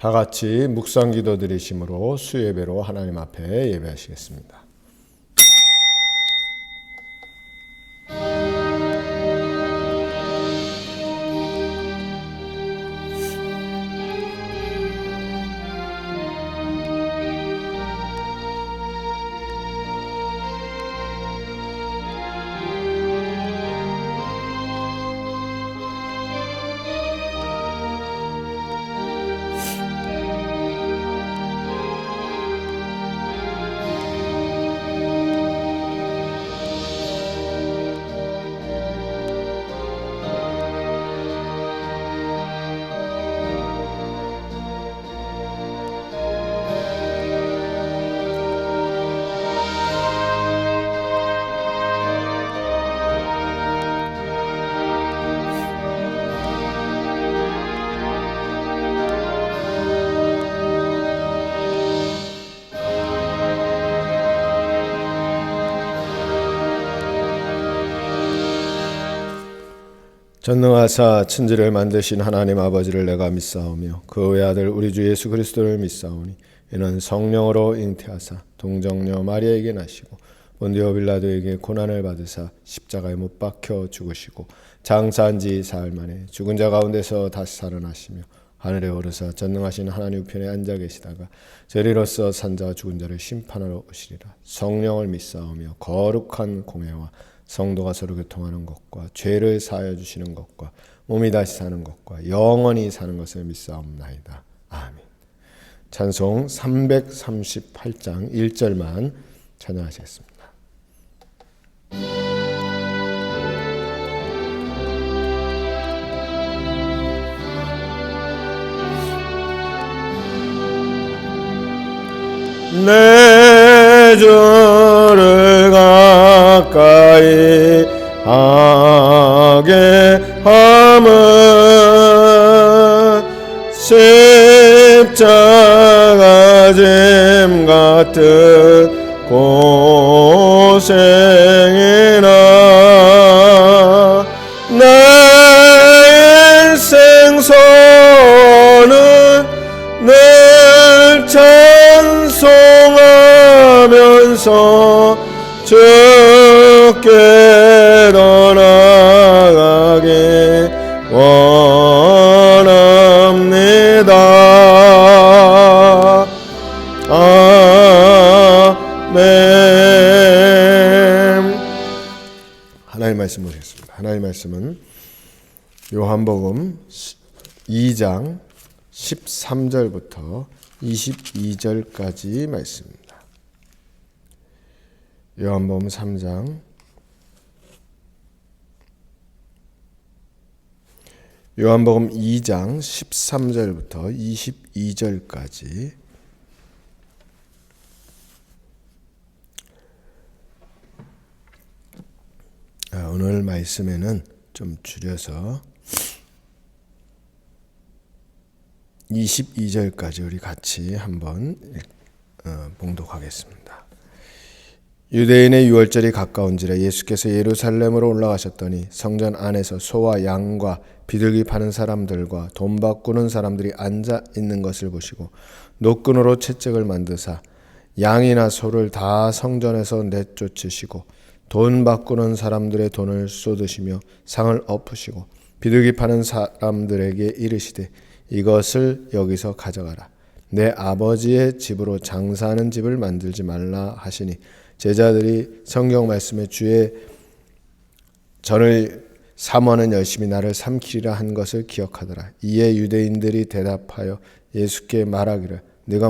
다 같이 묵상기도 드리심으로 수예배로 하나님 앞에 예배하시겠습니다. 전능하사 천지를 만드신 하나님 아버지를 내가 믿사오며 그 외아들 우리 주 예수 그리스도를 믿사오니 이는 성령으로 잉태하사 동정녀 마리아에게 나시고 본디오 빌라도에게 고난을 받으사 십자가에 못 박혀 죽으시고 장사한 지 사흘 만에 죽은 자 가운데서 다시 살아나시며 하늘에 오르사 전능하신 하나님 우편에 앉아 계시다가 저리로서 산자와 죽은 자를 심판하러 오시리라. 성령을 믿사오며 거룩한 공회와 성도가 서로 교통하는 것과 죄를 사하여 주시는 것과 몸이 다시 사는 것과 영원히 사는 것을 믿사옵나이다. 아멘. 찬송 338장 1절만 찬양하시겠습니다. 내 주를 가까이 하게 함은 십자가 짐 같은 고생이나 내 인생선은 늘 찬송하면서 주께 더 나아가기 원합니다. 아멘. 하나님 말씀 보겠습니다. 하나님 말씀은 요한복음 2장 13절부터 22절까지 말씀입니다. 요한복음 3장 요한복음 2장 13절부터 22절까지 오늘 말씀에는 좀 줄여서 22절까지 우리 같이 한번 봉독하겠습니다. 유대인의 유월절이 가까운지라 예수께서 예루살렘으로 올라가셨더니 성전 안에서 소와 양과 비둘기 파는 사람들과 돈 바꾸는 사람들이 앉아 있는 것을 보시고 노끈으로 채찍을 만드사 양이나 소를 다 성전에서 내쫓으시고 돈 바꾸는 사람들의 돈을 쏟으시며 상을 엎으시고 비둘기 파는 사람들에게 이르시되 이것을 여기서 가져가라. 내 아버지의 집으로 장사하는 집을 만들지 말라 하시니 제자들이 성경 말씀에 주의 전을 삼원은 열심히 나를 삼키리라 한 것을 기억하더라. 이에 유대인들이 대답하여 예수께 말하기를 네가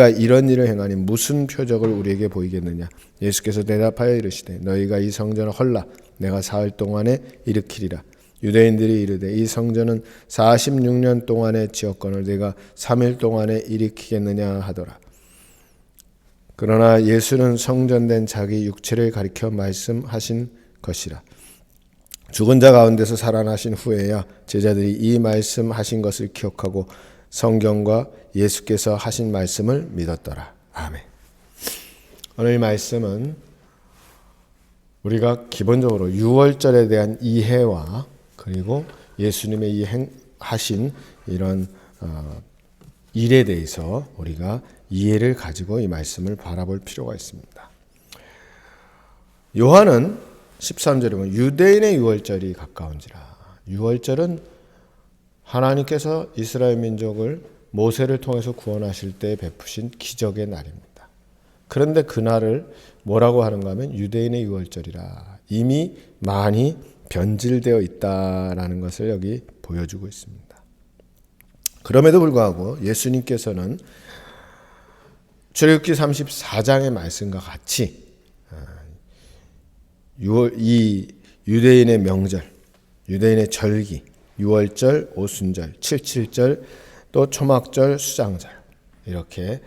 이런 일을 행하니 무슨 표적을 우리에게 보이겠느냐. 예수께서 대답하여 이르시되 너희가 이 성전을 헐라 내가 사흘 동안에 일으키리라. 유대인들이 이르되 이 성전은 46년 동안의 지었건을 네가 3일 동안에 일으키겠느냐 하더라. 그러나 예수는 성전된 자기 육체를 가리켜 말씀하신 것이라. 죽은 자 가운데서 살아나신 후에야 제자들이 이 말씀하신 것을 기억하고 성경과 예수께서 하신 말씀을 믿었더라. 아멘. 오늘 말씀은 우리가 기본적으로 유월절에 대한 이해와 그리고 예수님의 이 하신 이런 일에 대해서 우리가 이해를 가지고 이 말씀을 바라볼 필요가 있습니다. 요한은 13절에 보면 유대인의 유월절이 가까운지라. 유월절은 하나님께서 이스라엘 민족을 모세를 통해서 구원하실 때 베푸신 기적의 날입니다. 그런데 그날을 뭐라고 하는가 하면 유대인의 유월절이라. 이미 많이 변질되어 있다라는 것을 여기 보여주고 있습니다. 그럼에도 불구하고 예수님께서는 출애굽기 34장의 말씀과 같이 이 유대인의 명절, 유대인의 절기, 유월절, 오순절, 칠칠절, 또 초막절, 수장절 이렇게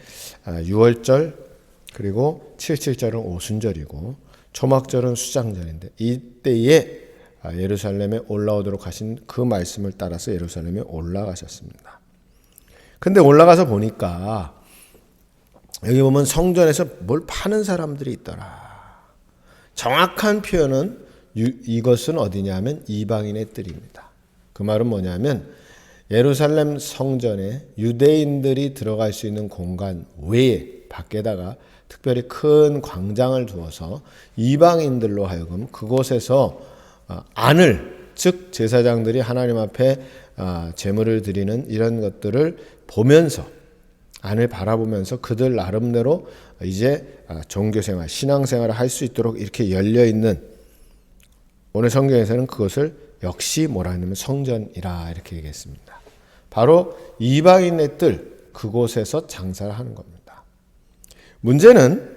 유월절 그리고 칠칠절은 오순절이고 초막절은 수장절인데 이때에 예루살렘에 올라오도록 하신 그 말씀을 따라서 예루살렘에 올라가셨습니다. 근데 올라가서 보니까 여기 보면 성전에서 뭘 파는 사람들이 있더라. 정확한 표현은 이것은 어디냐면 이방인의 뜰입니다. 그 말은 뭐냐면 예루살렘 성전에 유대인들이 들어갈 수 있는 공간 외에 밖에다가 특별히 큰 광장을 두어서 이방인들로 하여금 그곳에서 안을, 즉 제사장들이 하나님 앞에 제물을 드리는 이런 것들을 보면서 안을 바라보면서 그들 나름대로 이제 종교생활, 신앙생활을 할 수 있도록 이렇게 열려있는, 오늘 성경에서는 그것을 역시 뭐라 하냐면 성전이라 이렇게 얘기했습니다. 바로 이방인의 뜰, 그곳에서 장사를 하는 겁니다. 문제는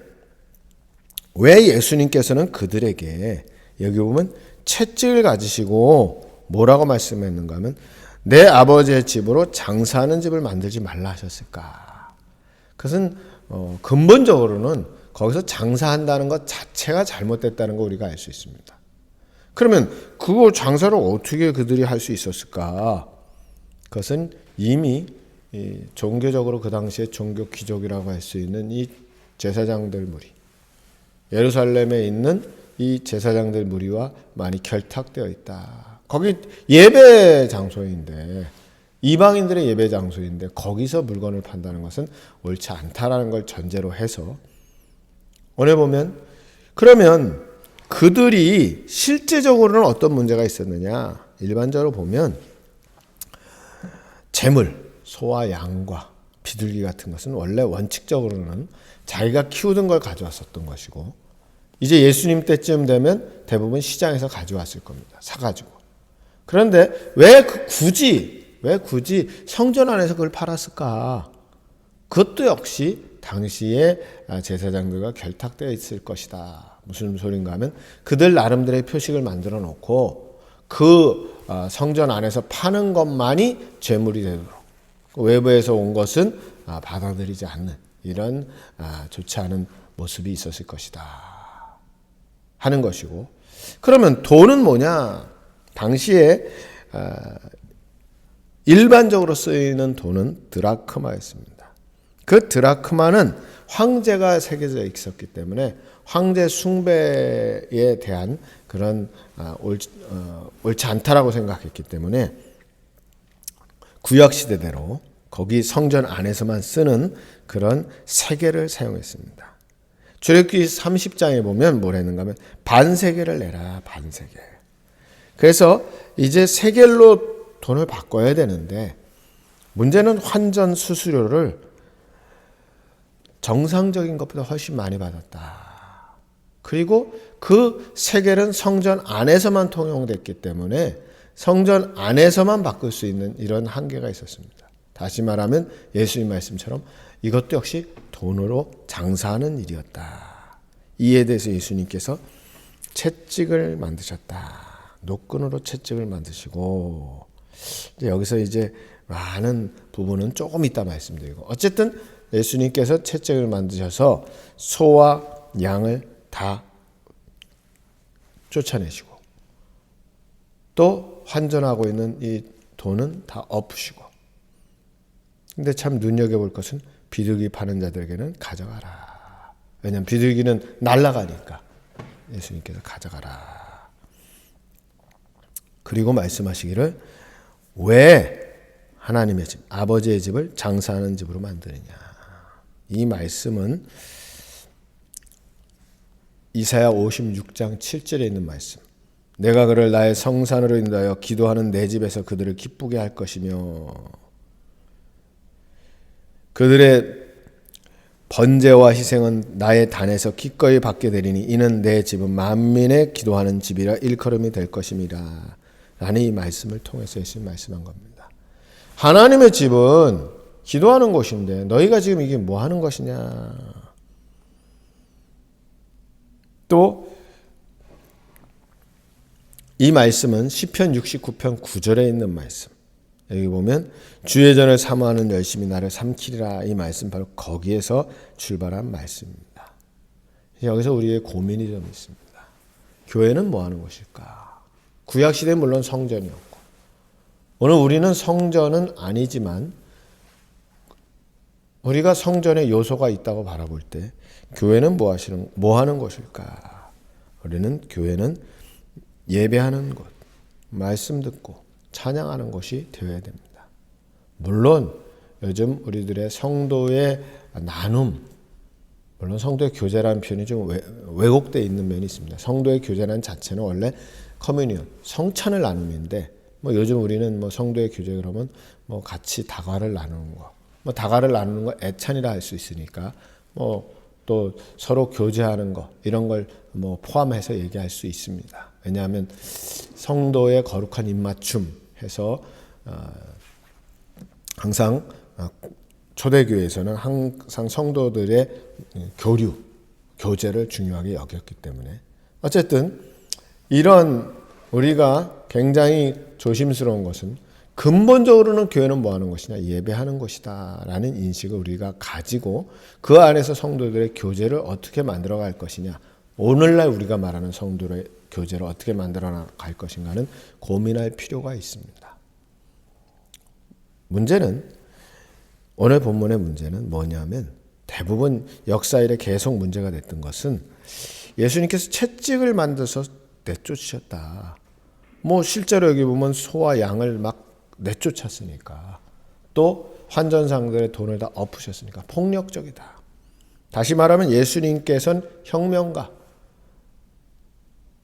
왜 예수님께서는 그들에게 여기 보면 채찍을 가지시고 뭐라고 말씀했는가 하면 내 아버지의 집으로 장사하는 집을 만들지 말라 하셨을까? 그것은 근본적으로는 거기서 장사한다는 것 자체가 잘못됐다는 거 우리가 알 수 있습니다. 그러면 그 장사를 어떻게 그들이 할 수 있었을까? 그것은 이미 종교적으로 그 당시에 종교 귀족이라고 할 수 있는 이 제사장들 무리, 예루살렘에 있는 이 제사장들 무리와 많이 결탁되어 있다. 거기 예배 장소인데, 이방인들의 예배 장소인데 거기서 물건을 판다는 것은 옳지 않다라는 걸 전제로 해서 오늘 보면, 그러면 그들이 실제적으로는 어떤 문제가 있었느냐? 일반적으로 보면 재물, 소와 양과 비둘기 같은 것은 원래 원칙적으로는 자기가 키우던 걸 가져왔었던 것이고, 이제 예수님 때쯤 되면 대부분 시장에서 가져왔을 겁니다. 사가지고. 그런데 왜 굳이 성전 안에서 그걸 팔았을까? 그것도 역시 당시에 제사장들과 결탁되어 있을 것이다. 무슨 소린가 하면 그들 나름대로의 표식을 만들어 놓고 그 성전 안에서 파는 것만이 죄물이 되도록, 외부에서 온 것은 받아들이지 않는 이런 좋지 않은 모습이 있었을 것이다 하는 것이고, 그러면 돈은 뭐냐? 당시에 일반적으로 쓰이는 돈은 드라크마였습니다. 그 드라크마는 황제가 새겨져 있었기 때문에 황제 숭배에 대한 그런 옳지 않다라고 생각했기 때문에 구약시대대로 거기 성전 안에서만 쓰는 그런 세겔을 사용했습니다. 출애굽기 30장에 보면 뭘 했는가 하면 반세겔을 내라, 반세겔. 그래서 이제 세겔로 돈을 바꿔야 되는데 문제는 환전 수수료를 정상적인 것보다 훨씬 많이 받았다. 그리고 그 세겔은 성전 안에서만 통용됐기 때문에 성전 안에서만 바꿀 수 있는 이런 한계가 있었습니다. 다시 말하면 예수님 말씀처럼 이것도 역시 돈으로 장사하는 일이었다. 이에 대해서 예수님께서 채찍을 만드셨다. 노끈으로 채찍을 만드시고, 여기서 이제 많은 부분은 조금 이따 말씀드리고, 어쨌든 예수님께서 채찍을 만드셔서 소와 양을 다 쫓아내시고 또 환전하고 있는 이 돈은 다 엎으시고, 근데 참 눈여겨볼 것은 비둘기 파는 자들에게는 가져가라. 왜냐하면 비둘기는 날아가니까 예수님께서 가져가라. 그리고 말씀하시기를 왜 하나님의 집, 아버지의 집을 장사하는 집으로 만드느냐. 이 말씀은 이사야 56장 7절에 있는 말씀. 내가 그를 나의 성산으로 인하여 기도하는 내 집에서 그들을 기쁘게 할 것이며 그들의 번제와 희생은 나의 단에서 기꺼이 받게 되리니 이는 내 집은 만민의 기도하는 집이라 일컬음이 될 것임이라. 라는 이 말씀을 통해서 예수님 말씀한 겁니다. 하나님의 집은 기도하는 곳인데 너희가 지금 이게 뭐 하는 것이냐. 또 이 말씀은 시편 69편 9절에 있는 말씀. 여기 보면 주의 전을 사모하는 열심히 나를 삼키리라. 이 말씀 바로 거기에서 출발한 말씀입니다. 여기서 우리의 고민이 좀 있습니다. 교회는 뭐 하는 것일까? 구약시대는 물론 성전이었고 오늘 우리는 성전은 아니지만 우리가 성전의 요소가 있다고 바라볼 때 교회는 뭐 하는 것일까? 우리는 교회는 예배하는 곳, 말씀 듣고 찬양하는 곳이 되어야 됩니다. 물론 요즘 우리들의 성도의 나눔, 물론 성도의 교제라는 표현이 좀 왜곡되어 있는 면이 있습니다. 성도의 교제라는 자체는 원래 커뮤니언, 성찬을 나눔인데 요즘 우리는 성도의 교제 그러면 같이 다과를 나누는 거, 다과를 나누는 거 애찬이라 할 수 있으니까 또 서로 교제하는 거 이런 걸 포함해서 얘기할 수 있습니다. 왜냐하면 성도의 거룩한 입맞춤 해서 항상 초대교회에서는 항상 성도들의 교류, 교제를 중요하게 여겼기 때문에 어쨌든 이런 우리가 굉장히 조심스러운 것은 근본적으로는 교회는 뭐 하는 것이냐? 예배하는 것이다 라는 인식을 우리가 가지고 그 안에서 성도들의 교제를 어떻게 만들어 갈 것이냐, 오늘날 우리가 말하는 성도의 교제를 어떻게 만들어 갈 것인가는 고민할 필요가 있습니다. 문제는 오늘 본문의 문제는 뭐냐면 대부분 역사 이래 계속 문제가 됐던 것은 예수님께서 채찍을 만들어서 내쫓으셨다. 실제로 여기 보면 소와 양을 막 내쫓았으니까, 또 환전상들의 돈을 다 엎으셨으니까 폭력적이다. 다시 말하면 예수님께서는 혁명가,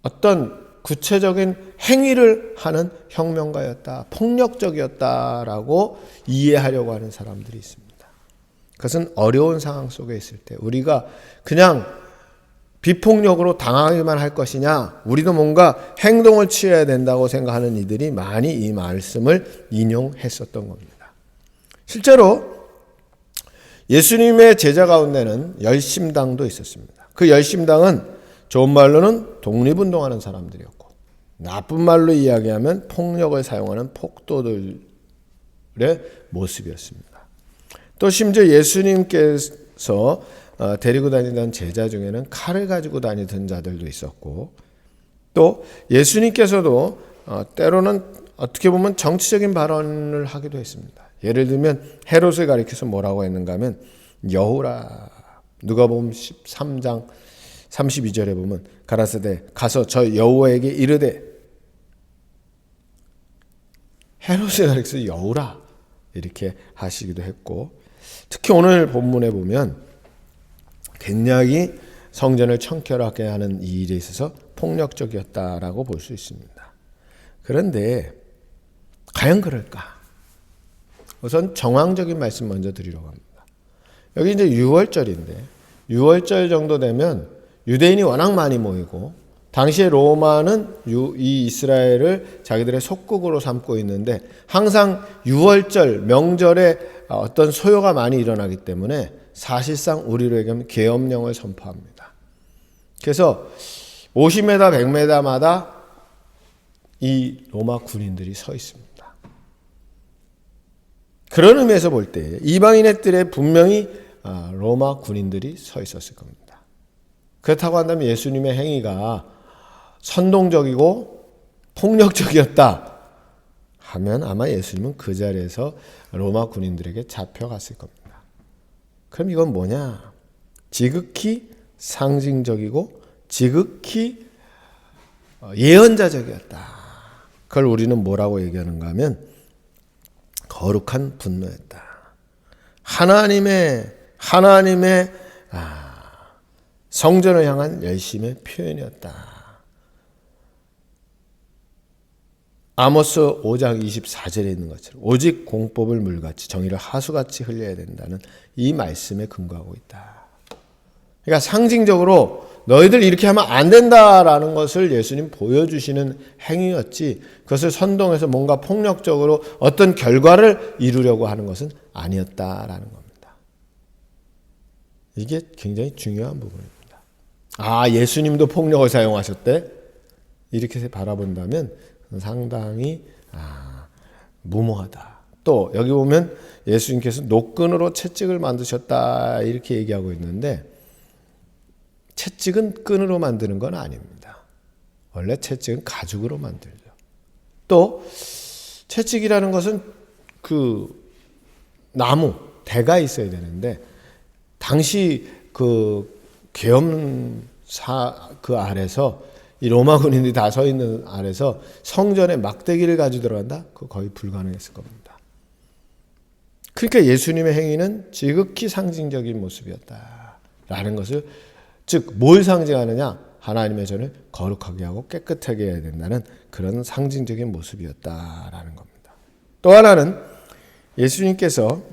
어떤 구체적인 행위를 하는 혁명가였다, 폭력적이었다라고 이해하려고 하는 사람들이 있습니다. 그것은 어려운 상황 속에 있을 때 우리가 그냥 비폭력으로 당하기만 할 것이냐, 우리도 뭔가 행동을 취해야 된다고 생각하는 이들이 많이 이 말씀을 인용했었던 겁니다. 실제로 예수님의 제자 가운데는 열심당도 있었습니다. 그 열심당은 좋은 말로는 독립운동하는 사람들이었고, 나쁜 말로 이야기하면 폭력을 사용하는 폭도들의 모습이었습니다. 또 심지어 예수님께서 데리고 다니던 제자 중에는 칼을 가지고 다니던 자들도 있었고, 또 예수님께서도 때로는 어떻게 보면 정치적인 발언을 하기도 했습니다. 예를 들면 헤롯을 가리켜서 뭐라고 했는가 하면 여호라, 누가복음 13장 32절에 보면 가라사대 가서 저 여호와에게 이르되, 헤롯을 가리켜서 여호라 이렇게 하시기도 했고, 특히 오늘 본문에 보면 굉장히 성전을 청결하게 하는 이 일에 있어서 폭력적이었다라고 볼 수 있습니다. 그런데 과연 그럴까? 우선 정황적인 말씀 먼저 드리려고 합니다. 여기 이제 6월절인데 6월절 정도 되면 유대인이 워낙 많이 모이고, 당시에 로마는 이 이스라엘을 자기들의 속국으로 삼고 있는데 항상 6월절 명절에 어떤 소요가 많이 일어나기 때문에 사실상 우리로 얘기하면 계엄령을 선포합니다. 그래서 50m, 100m마다 이 로마 군인들이 서 있습니다. 그런 의미에서 볼 때 이방인의 뜰에 분명히 로마 군인들이 서 있었을 겁니다. 그렇다고 한다면 예수님의 행위가 선동적이고 폭력적이었다 하면 아마 예수님은 그 자리에서 로마 군인들에게 잡혀갔을 겁니다. 그럼 이건 뭐냐? 지극히 상징적이고 지극히 예언자적이었다. 그걸 우리는 뭐라고 얘기하는가 하면 거룩한 분노였다. 하나님의 성전을 향한 열심의 표현이었다. 아모스 5장 24절에 있는 것처럼 오직 공법을 물같이 정의를 하수같이 흘려야 된다는 이 말씀에 근거하고 있다. 그러니까 상징적으로 너희들 이렇게 하면 안 된다라는 것을 예수님 보여주시는 행위였지, 그것을 선동해서 뭔가 폭력적으로 어떤 결과를 이루려고 하는 것은 아니었다라는 겁니다. 이게 굉장히 중요한 부분입니다. 예수님도 폭력을 사용하셨대? 이렇게 바라본다면 상당히 무모하다. 또 여기 보면 예수님께서 노끈으로 채찍을 만드셨다 이렇게 얘기하고 있는데, 채찍은 끈으로 만드는 건 아닙니다. 원래 채찍은 가죽으로 만들죠. 또 채찍이라는 것은 그 나무 대가 있어야 되는데, 당시 그 계엄사 그 아래서 이 로마 군인들이 다 서 있는 아래서 성전에 막대기를 가지고 들어간다? 그거 거의 불가능했을 겁니다. 그러니까 예수님의 행위는 지극히 상징적인 모습이었다라는 것을, 즉 뭘 상징하느냐? 하나님의 전을 거룩하게 하고 깨끗하게 해야 된다는 그런 상징적인 모습이었다라는 겁니다. 또 하나는 예수님께서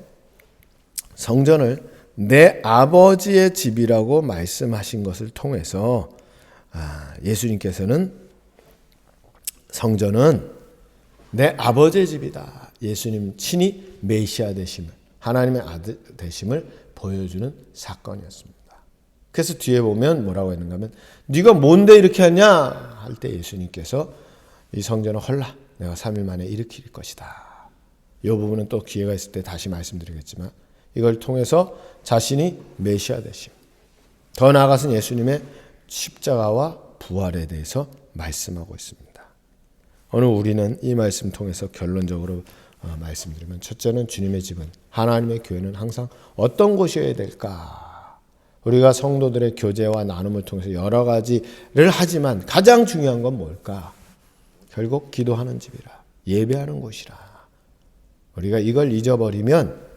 성전을 내 아버지의 집이라고 말씀하신 것을 통해서 예수님께서는 성전은 내 아버지의 집이다. 예수님 친히 메시아 되심을, 하나님의 아들 되심을 보여주는 사건이었습니다. 그래서 뒤에 보면 뭐라고 했는가 하면, 네가 뭔데 이렇게 하냐 할 때 예수님께서 이 성전을 헐라 내가 3일 만에 일으킬 것이다. 이 부분은 또 기회가 있을 때 다시 말씀드리겠지만, 이걸 통해서 자신이 메시아 되심, 더 나아가서는 예수님의 십자가와 부활에 대해서 말씀하고 있습니다. 오늘 우리는 이 말씀 통해서 결론적으로 말씀드리면, 첫째는 주님의 집은, 하나님의 교회는 항상 어떤 곳이어야 될까? 우리가 성도들의 교제와 나눔을 통해서 여러 가지를 하지만 가장 중요한 건 뭘까? 결국 기도하는 집이라, 예배하는 곳이라. 우리가 이걸 잊어버리면,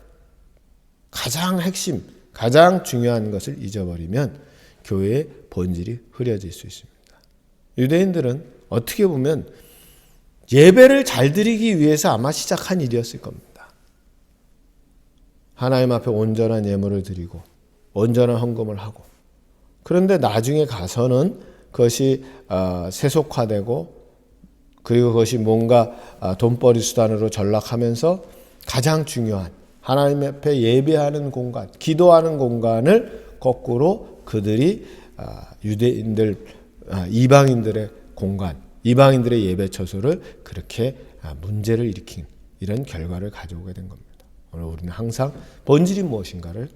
가장 핵심, 가장 중요한 것을 잊어버리면 교회의 본질이 흐려질 수 있습니다. 유대인들은 어떻게 보면 예배를 잘 드리기 위해서 아마 시작한 일이었을 겁니다. 하나님 앞에 온전한 예물을 드리고 온전한 헌금을 하고, 그런데 나중에 가서는 그것이 세속화되고, 그리고 그것이 뭔가 돈벌이 수단으로 전락하면서 가장 중요한 하나님 앞에 예배하는 공간, 기도하는 공간을 거꾸로 그들이 유대인들, 이방인들의 공간, 이방인들의 예배 처소를 그렇게 문제를 일으킨 이런 결과를 가져오게 된 겁니다. 오늘 우리는 항상 본질이 무엇인가를,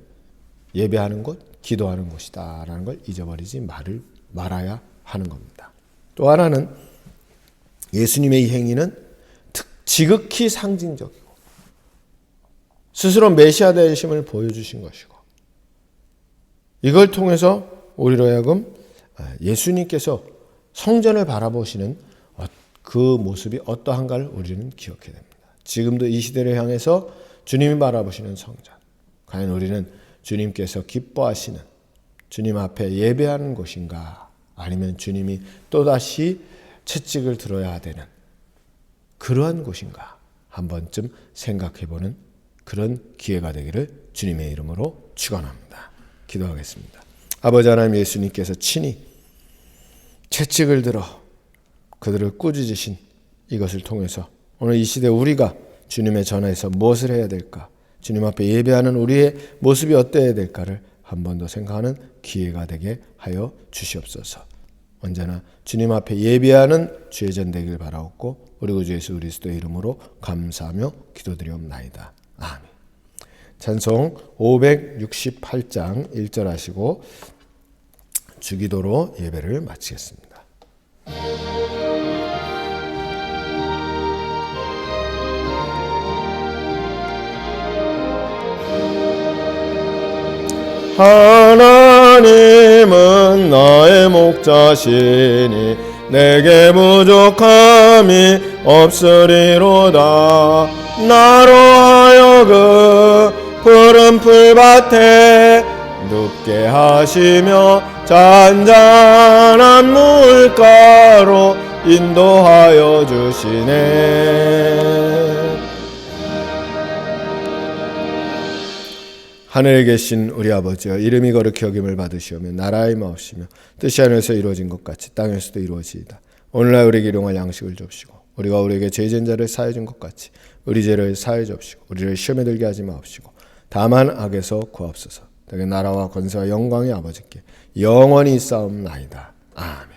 예배하는 곳, 기도하는 곳이다 라는 걸 잊어버리지 말아야 하는 겁니다. 또 하나는 예수님의 이 행위는 지극히 상징적이고 스스로 메시아 되심을 보여주신 것이고, 이걸 통해서 우리로 하여금 예수님께서 성전을 바라보시는 그 모습이 어떠한가를 우리는 기억해야 됩니다. 지금도 이 시대를 향해서 주님이 바라보시는 성전, 과연 우리는 주님께서 기뻐하시는 주님 앞에 예배하는 곳인가, 아니면 주님이 또다시 채찍을 들어야 되는 그러한 곳인가, 한 번쯤 생각해보는 그런 기회가 되기를 주님의 이름으로 축원합니다. 기도하겠습니다. 아버지 하나님, 예수님께서 친히 채찍을 들어 그들을 꾸짖으신 이것을 통해서 오늘 이 시대 우리가 주님의 전에서 무엇을 해야 될까, 주님 앞에 예배하는 우리의 모습이 어때야 될까를 한 번 더 생각하는 기회가 되게 하여 주시옵소서. 언제나 주님 앞에 예배하는 주의 전 되길 바라옵고, 우리 구주 예수 그리스도의 이름으로 감사하며 기도드리옵나이다. 아멘. 찬송 568장 1절 하시고 주기도로 예배를 마치겠습니다. 하나님은 나의 목자시니 내게 부족함이 없으리로다. 나로 하여금 푸른 풀밭에 눕게 하시며 잔잔한 물가로 인도하여 주시네. 하늘에 계신 우리 아버지여, 이름이 거룩히 여김을 받으시오며 나라의 마옵시며 뜻이 하늘에서 이루어진 것 같이 땅에서도 이루어지이다. 오늘날 우리에게 일용할 양식을 줍시고 우리가 우리에게 죄 지은 자를 사하여 준 것 같이 우리 죄를 사하여 줍시고 우리를 시험에 들게 하지 마옵시고 다만 악에서 구하옵소서. 되게 나라와 권세와 영광이 아버지께 영원히 있사옵나이다. 아멘.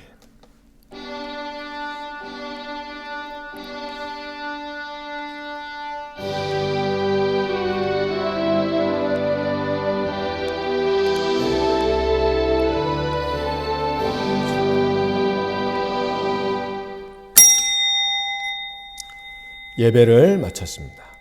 예배를 마쳤습니다.